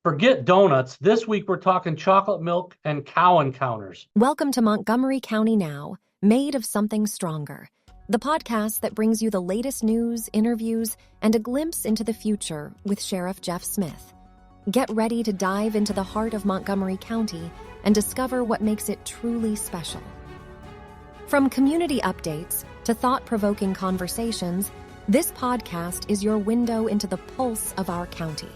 Forget donuts. This week we're talking chocolate milk and cow encounters. Welcome to Montgomery County Now, made of something stronger. The podcast that brings you the latest news, interviews, and a glimpse into the future with Sheriff Jeff Smith. Get ready to dive into the heart of Montgomery County and discover what makes it truly special. From community updates to thought-provoking conversations, this podcast is your window into the pulse of our county.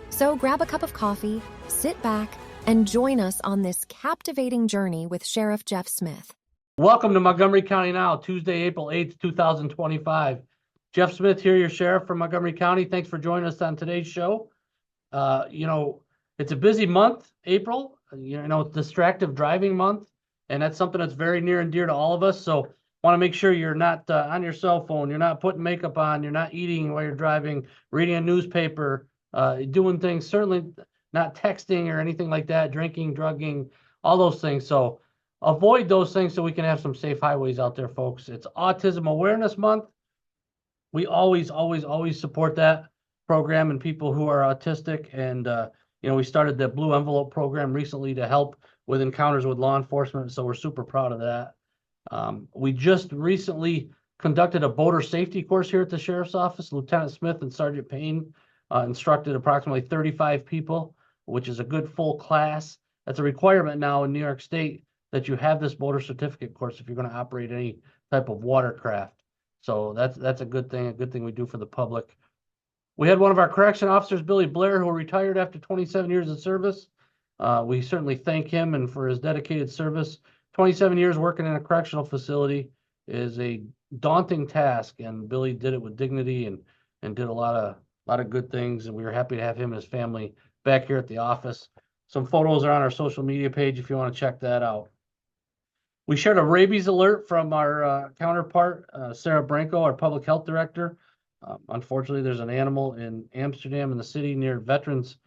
So grab a cup of coffee, sit back, and join us on this captivating journey with Sheriff Jeff Smith. Welcome to Montgomery County Now, Tuesday, April 8th, 2025. Jeff Smith here, your sheriff from Montgomery County. Thanks for joining us on today's show. It's a busy month, April. It's distractive driving month, and that's something that's very near and dear to all of us. So want to make sure you're not on your cell phone, you're not putting makeup on, you're not eating while you're driving, reading a newspaper, doing things, certainly not texting or anything like that, drinking, drugging, all those things. So avoid those things so we can have some safe highways out there, folks. It's Autism Awareness Month. We always support that program and people who are autistic. And, we started the Blue Envelope program recently to help with encounters with law enforcement. So we're super proud of that. We just recently conducted a boater safety course here at the Sheriff's Office. Lieutenant Smith and Sergeant Payne instructed approximately 35 people, which is a good full class. That's a requirement now in New York State that you have this boater certificate course if you're going to operate any type of watercraft. So that's a good thing we do for the public. We had one of our correction officers, Billy Blare, who retired after 27 years of service. We certainly thank him and for his dedicated service. 27 years working in a correctional facility is a daunting task, and Billy did it with dignity and did a lot of good things, and we were happy to have him and his family back here at the office. Some photos are on our social media page if you want to check that out. We shared a rabies alert from our counterpart, Sarah Branco, our public health director. Unfortunately, there's an animal in Amsterdam in the city near Veterans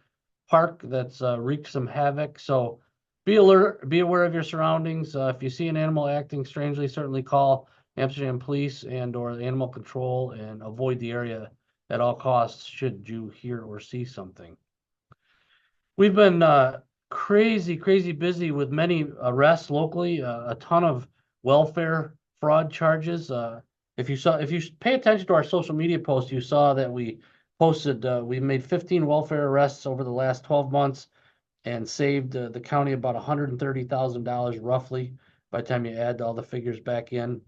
Park that's wreaked some havoc. So be alert, be aware of your surroundings. If you see an animal acting strangely, certainly call Amsterdam Police and or animal control and avoid the area at all costs should you hear or see something. We've been crazy busy with many arrests locally, a ton of welfare fraud charges. If you pay attention to our social media posts, you saw that we posted, we made 15 welfare arrests over the last 12 months and saved the county about $130,000 roughly by the time you add all the figures back in.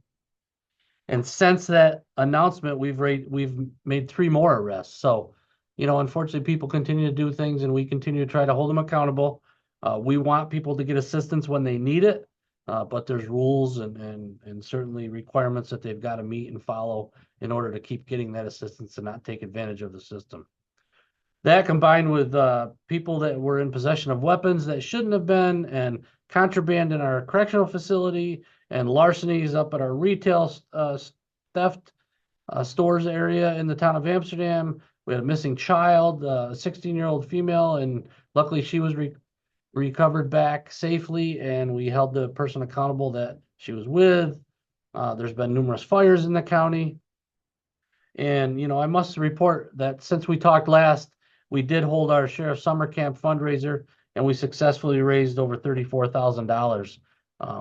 And since that announcement, we've made 3 more arrests. So, unfortunately, people continue to do things, and we continue to try to hold them accountable. We want people to get assistance when they need it, but there's rules and certainly requirements that they've got to meet and follow in order to keep getting that assistance and not take advantage of the system. That combined with people that were in possession of weapons that shouldn't have been, and contraband in our correctional facility, and larcenies up at our retail theft stores area in the town of Amsterdam. We had a missing child, a 16-year-old female, and luckily she was recovered back safely, and we held the person accountable that she was with. There's been numerous fires in the county. And, I must report that since we talked last, we did hold our Sheriff Summer Camp fundraiser, and we successfully raised over $34,000,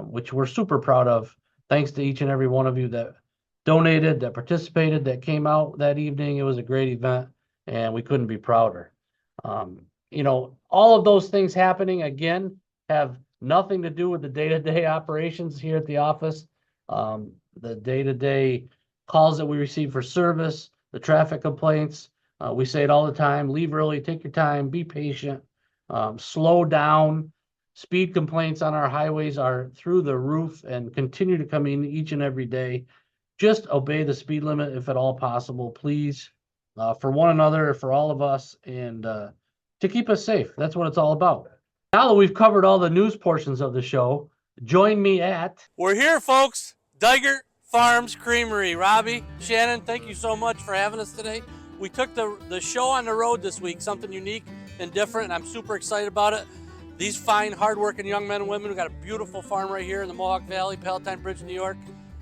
which we're super proud of. Thanks to each and every one of you that donated, that participated, that came out that evening. It was a great event, and we couldn't be prouder. All of those things happening, again, have nothing to do with the day-to-day operations here at the office. The day-to-day calls that we receive for service, the traffic complaints. We say it all the time: leave early, take your time, be patient, slow down. Speed complaints on our highways are through the roof and continue to come in each and every day. Just obey the speed limit if at all possible, please, for one another, for all of us, and to keep us safe. That's what it's all about. Now that we've covered all the news portions of the show, join me at... We're here, folks. Digert Farms Creamery. Robbie, Shannon, thank you so much for having us today. We took the show on the road this week, something unique and different, and I'm super excited about it. These fine, hardworking young men and women, we've got a beautiful farm right here in the Mohawk Valley, Palatine Bridge, New York,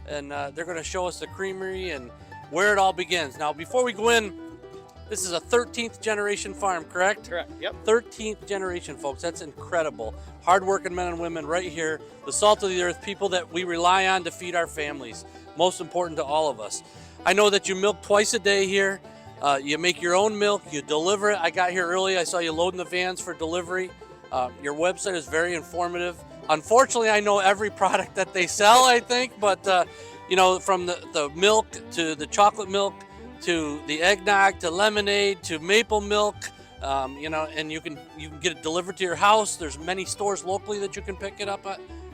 and they're going to show us the creamery and where it all begins. Now, before we go in, This is a 13th generation farm, correct? Correct. Yep. 13th generation, folks. That's incredible. Hardworking men and women right here. The salt of the earth, people that we rely on to feed our families. Most important to all of us. I know that you milk twice a day here. You make your own milk. You deliver it. I got here early. I saw you loading the vans for delivery. Your website is very informative. Unfortunately, I know every product that they sell, I think, but you know, from the milk to the chocolate milk to the eggnog to lemonade to maple milk, you know, and you can get it delivered to your house. There's many stores locally that you can pick it up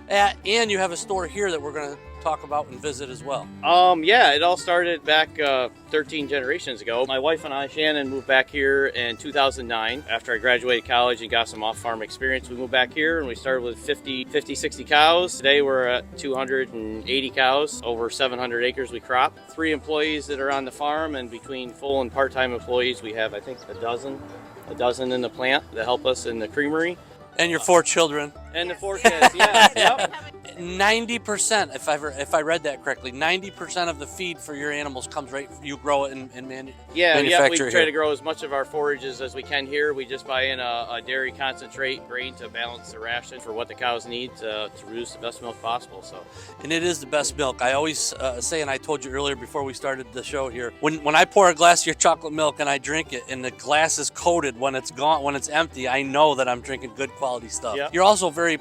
at, and you have a store here that we're going to talk about and visit as well. Yeah, it all started back 13 generations ago. My wife and I, Shannon, moved back here in 2009. After I graduated college and got some off-farm experience, we moved back here and we started with 60 cows. Today we're at 280 cows, over 700 acres we crop. 3 employees that are on the farm, and between full and part-time employees, we have, I think, a dozen in the plant that help us in the creamery. And your 4 children. And the 4 kids, yeah. Yep. 90%, if I read that correctly, 90% of the feed for your animals comes right. You grow it and manufacture we it try here. to grow as much of our forages as we can here. We just buy in a dairy concentrate grain to balance the ration for what the cows need to produce the best milk possible. So, And it is the best milk. I always say, and I told you earlier before we started the show here, when I pour a glass of your chocolate milk and I drink it, and the glass is coated when it's gone, when it's empty, I know that I'm drinking good quality stuff. Yep. You're also very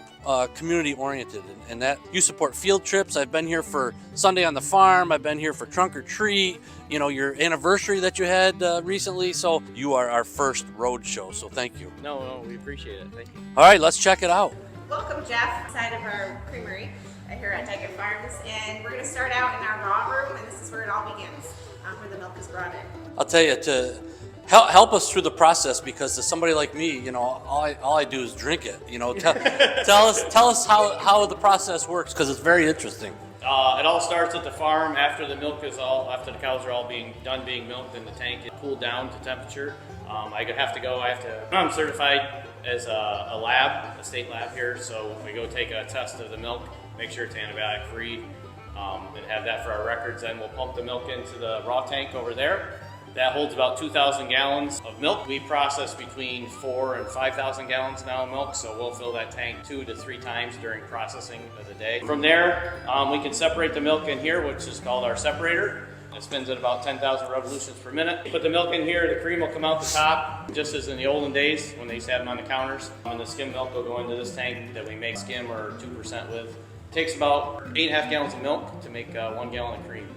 community oriented, and that you support field trips. I've been here for Sunday on the farm. I've been here for trunk or treat. You know, your anniversary that you had recently. So you are our first road show. So thank you. No, we appreciate it. Thank you. All right, let's check it out. Welcome, Jeff, inside of our creamery here at Digert Farms, and we're going to start out in our raw room, and this is where it all begins, where the milk is brought in. I'll tell you, to help us through the process, because to somebody like me, you know, all I do is drink it. You know, tell us how the process works, because it's very interesting. It all starts at the farm after the the cows are all done being milked in the tank. It cooled down to temperature. I'm certified as a state lab here, so we go take a test of the milk, make sure it's antibiotic free, and have that for our records. Then we'll pump the milk into the raw tank over there. That holds about 2,000 gallons of milk. We process between 4,000 and 5,000 gallons now of milk, so we'll fill that tank 2 to 3 times during processing of the day. From there, we can separate the milk in here, which is called our separator. It spins at about 10,000 revolutions per minute. Put the milk in here, the cream will come out the top, just as in the olden days when they used to have them on the counters. And the skim milk will go into this tank that we make skim or 2% with. It takes about 8.5 gallons of milk to make 1 gallon of cream.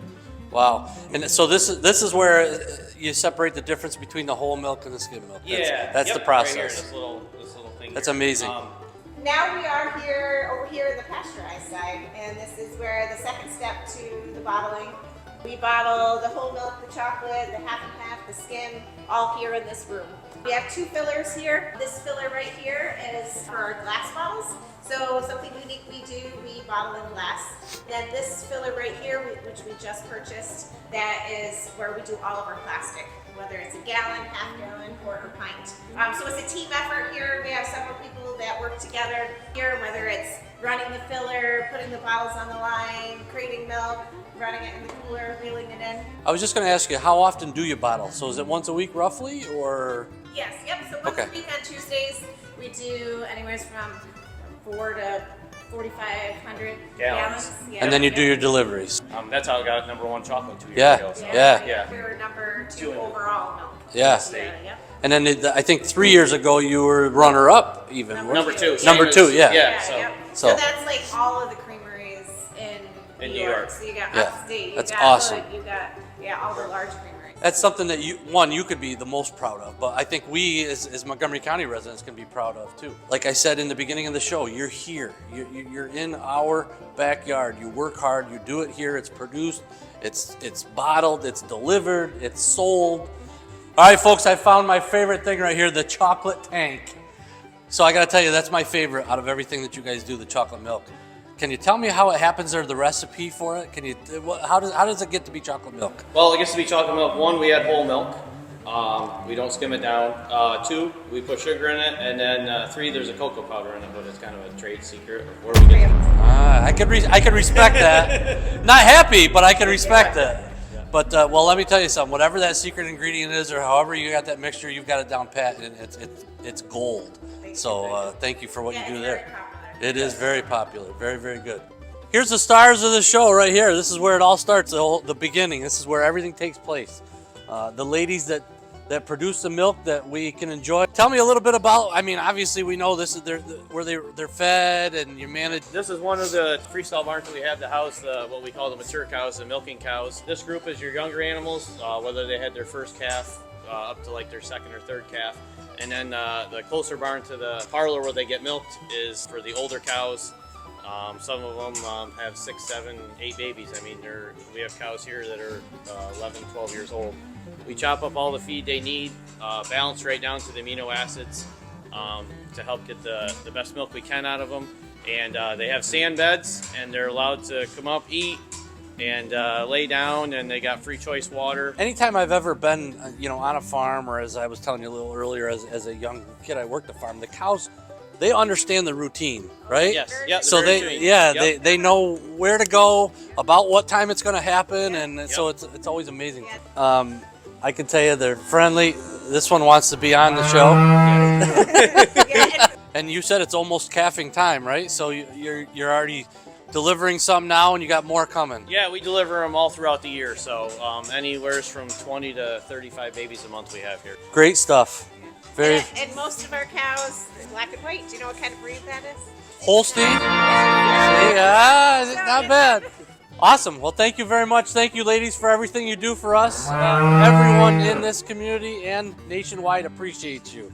Wow. And so this is where you separate the difference between the whole milk and the skim milk. That's the process. Right here, this little thing. That's here. amazing. Now we are over here in the pasteurized side, and this is where the second step to the bottling. We bottle the whole milk, the chocolate, the half and half, the skim, all here in this room. We have 2 fillers here. This filler right here is for our glass bottles. So something unique we do, we bottle in glass. Then this filler right here, which we just purchased, that is where we do all of our plastic, whether it's a gallon, half gallon, quarter pint. So it's a team effort here. We have several people that work together here, whether it's running the filler, putting the bottles on the line, creating milk, running it in the cooler, reeling it in. I was just going to ask you, how often do you bottle? So is it once a week roughly, or? Yes, yep. So once a week on Tuesdays, we do anywhere from 4 to 4,500 gallons. Yeah, and then you do your deliveries. That's how I got #1 chocolate 2 years ago. So. Yeah. We were #2 overall milk. Yeah. Yep. And then I think 3 years ago you were runner-up even. Number 2. Number 2, yeah. Yep. So that's like all of the creameries in New York. So you got upstate. That's got awesome. Hood, you got all the large creameries. That's something that you could be the most proud of, but I think we as Montgomery County residents can be proud of too. Like I said in the beginning of the show, you're here. You're in our backyard. You work hard. You do it here. It's produced. It's bottled. It's delivered. It's sold. All right, folks, I found my favorite thing right here, the chocolate tank. So I got to tell you, that's my favorite out of everything that you guys do, the chocolate milk. Can you tell me how it happens, or the recipe for it? How does it get to be chocolate milk? Well, it gets to be chocolate milk. 1, we add whole milk. We don't skim it down. 2, we put sugar in it, and then 3, there's a cocoa powder in it, but it's kind of a trade secret of where we get it. I could respect that. Not happy, but I could respect that. But well, let me tell you something. Whatever that secret ingredient is, or however you got that mixture, you've got it down pat, and it's gold. So thank you for what you do there. It is very popular, very, very good. Here's the stars of the show right here. This is where it all starts, the beginning. This is where everything takes place. The ladies that produce the milk that we can enjoy. Tell me a little bit about, I mean, obviously we know this is where they're fed and you manage. This is one of the freestyle barns that we have to house what we call the mature cows, the milking cows. This group is your younger animals, whether they had their first calf up to like their second or third calf. And then the closer barn to the parlor where they get milked is for the older cows. Some of them have 6, 7, 8 babies. I mean, we have cows here that are 11, 12 years old. We chop up all the feed they need, balance right down to the amino acids to help get the best milk we can out of them. And they have sand beds, and they're allowed to come up, eat, and lay down, and they got free choice water. Anytime I've ever been, on a farm, or as I was telling you a little earlier, as a young kid, I worked the farm. The cows, they understand the routine, right? Yes. Yep. So they know where to go, about what time it's going to happen, and so it's always amazing. I can tell you they're friendly. This one wants to be on the show. And you said it's almost calving time, right? So you're already delivering some now, and you got more coming. Yeah, we deliver them all throughout the year. So anywhere from 20 to 35 babies a month we have here. Great stuff. Very. And most of our cows are black and white. Do you know what kind of breed that is? Holstein? Yeah, not bad. Awesome. Well, thank you very much. Thank you, ladies, for everything you do for us. Everyone in this community and nationwide appreciates you.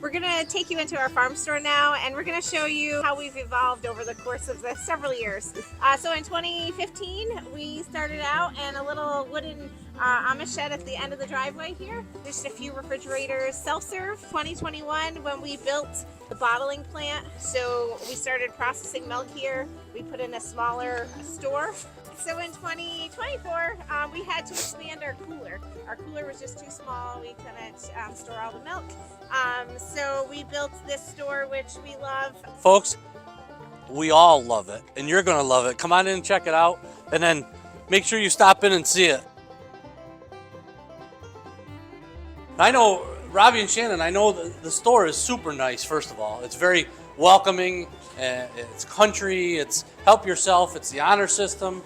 We're going to take you into our farm store now, and we're going to show you how we've evolved over the course of the several years. So in 2015, we started out in a little wooden Amish shed at the end of the driveway here. Just a few refrigerators, self-serve. 2021, when we built the bottling plant, so we started processing milk here. We put in a smaller store. So in 2024, we had to expand our cooler. Our cooler was just too small. We couldn't store all the milk. So we built this store, which we love. Folks, we all love it, and you're going to love it. Come on in and check it out, and then make sure you stop in and see it. I know, Robbie and Shannon, I know the store is super nice, first of all. It's very welcoming, it's country, it's help yourself, it's the honor system.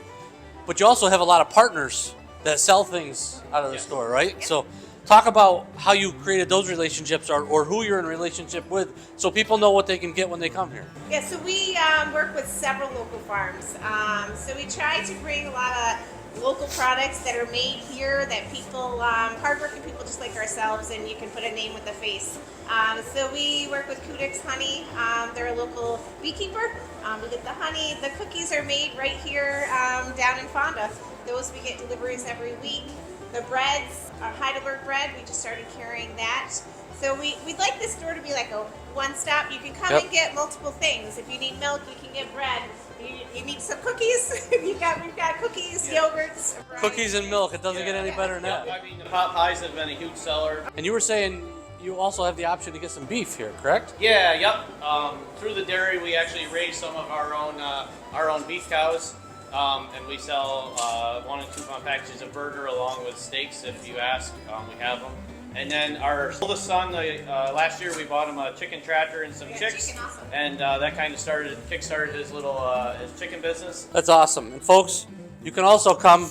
But you also have a lot of partners that sell things out of the store, right? Yeah. So talk about how you created those relationships or who you're in a relationship with so people know what they can get when they come here. Yeah, so we work with several local farms. So we try to bring a lot of local products that are made here that people, hardworking people just like ourselves, and you can put a name with a face. So we work with Kudix Honey. They're a local beekeeper. We get the honey. The cookies are made right here down in Fonda. Those we get deliveries every week. The breads, Heidelberg bread, we just started carrying that. So we'd like this store to be like a one-stop. You can come and get multiple things. If you need milk, you can get bread. You need some cookies. We've got cookies, yogurts. Cookies and milk. It doesn't get any better than that. I mean, the pot pies have been a huge seller. And you were saying you also have the option to get some beef here, correct? Yeah, yep. Through the dairy, we actually raise some of our own beef cows, and we sell 1 and 2 pound packages of burger along with steaks. If you ask, we have them. And then our oldest son, last year we bought him a chicken tractor and some chicks, chicken, awesome. And that kind of kickstarted his little his chicken business. That's awesome. And folks, you can also come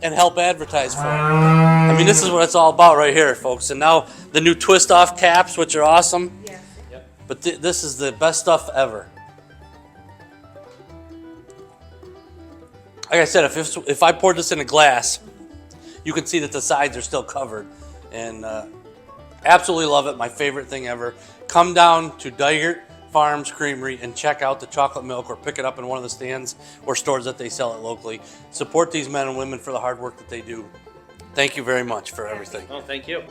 and help advertise for it. I mean, this is what it's all about right here, folks. And now the new twist-off caps, which are awesome. Yeah. Yep. But this is the best stuff ever. Like I said, if I poured this in a glass, you can see that the sides are still covered. And absolutely love it. My favorite thing ever. Come down to Digert Farms Creamery and check out the chocolate milk or pick it up in one of the stands or stores that they sell it locally. Support these men and women for the hard work that they do. Thank you very much for everything. Oh, thank you.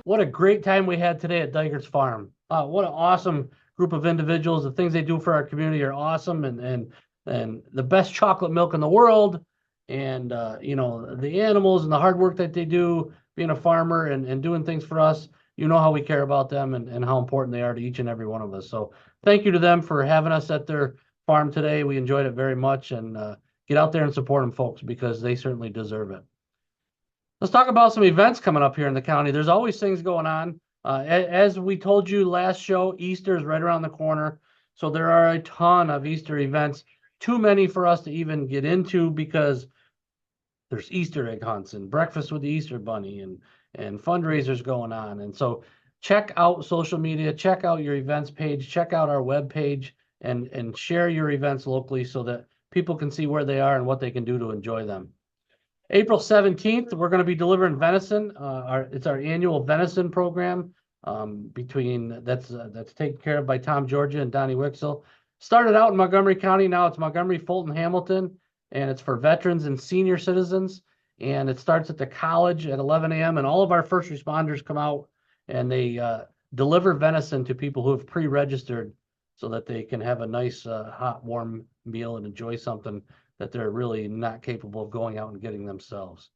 What a great time we had today at Dygerts Farm. What an awesome group of individuals. The things they do for our community are awesome, and the best chocolate milk in the world, and the animals and the hard work that they do being a farmer and doing things for us. You know how we care about them and how important they are to each and every one of us. So thank you to them for having us at their farm today. We enjoyed it very much, and get out there and support them, folks, because they certainly deserve it. Let's talk about some events coming up here in the county. There's always things going on. As we told you last show, Easter is right around the corner. So there are a ton of Easter events, too many for us to even get into, because there's Easter egg hunts and breakfast with the Easter bunny and fundraisers going on. And so check out social media, check out your events page, check out our web page, and share your events locally so that people can see where they are and what they can do to enjoy them. April 17th, we're going to be delivering venison. It's our annual venison program. That's taken care of by Tom Georgia and Donnie Wixel. Started out in Montgomery County, now it's Montgomery, Fulton, Hamilton, and it's for veterans and senior citizens. And it starts at the college at 11 a.m. and all of our first responders come out and they deliver venison to people who have pre-registered so that they can have a nice hot, warm meal and enjoy something that they're really not capable of going out and getting themselves.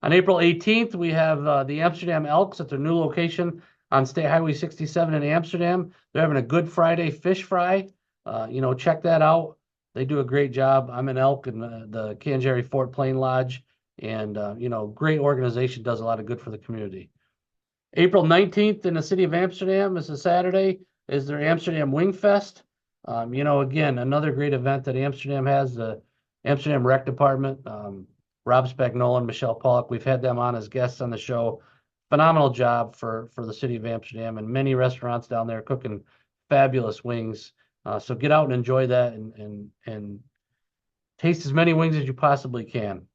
On April 18th, we have the Amsterdam Elks at their new location on State Highway 67 in Amsterdam. They're having a Good Friday fish fry. Check that out. They do a great job. I'm an Elk in the Canjeri Fort Plain Lodge, and great organization, does a lot of good for the community. April 19th in the city of Amsterdam, this is Saturday, is their Amsterdam Wing Fest. Again, another great event that Amsterdam has, the Amsterdam Rec Department. Rob Spagnola and Michelle Pollock, we've had them on as guests on the show. Phenomenal job for the city of Amsterdam, and many restaurants down there cooking fabulous wings. So get out and enjoy that and taste as many wings as you possibly can.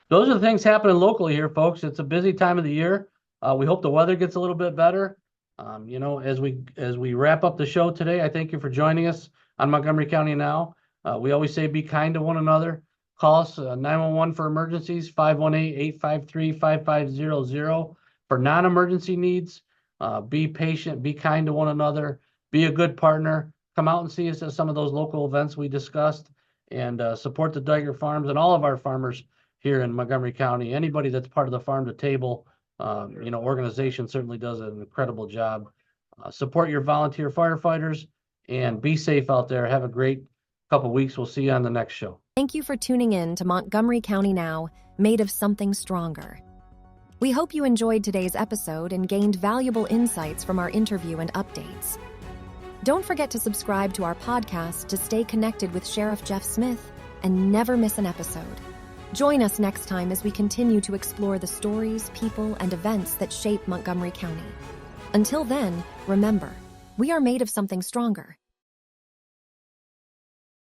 Those are the things happening locally here, folks. It's a busy time of the year. We hope the weather gets a little bit better. As we wrap up the show today, I thank you for joining us on Montgomery County Now. We always say be kind to one another. Call us 911 for emergencies, 518-853-5500 for non-emergency needs. Be patient, be kind to one another, be a good partner. Come out and see us at some of those local events we discussed, and support the Digert farms and all of our farmers here in Montgomery County. Anybody that's part of the Farm to Table organization certainly does an incredible job. Support your volunteer firefighters and be safe out there. Have a great couple weeks. We'll see you on the next show. Thank you for tuning in to Montgomery County Now, made of something stronger. We hope you enjoyed today's episode and gained valuable insights from our interview and updates. Don't forget to subscribe to our podcast to stay connected with Sheriff Jeff Smith and never miss an episode. Join us next time as we continue to explore the stories, people, and events that shape Montgomery County. Until then, remember, we are made of something stronger.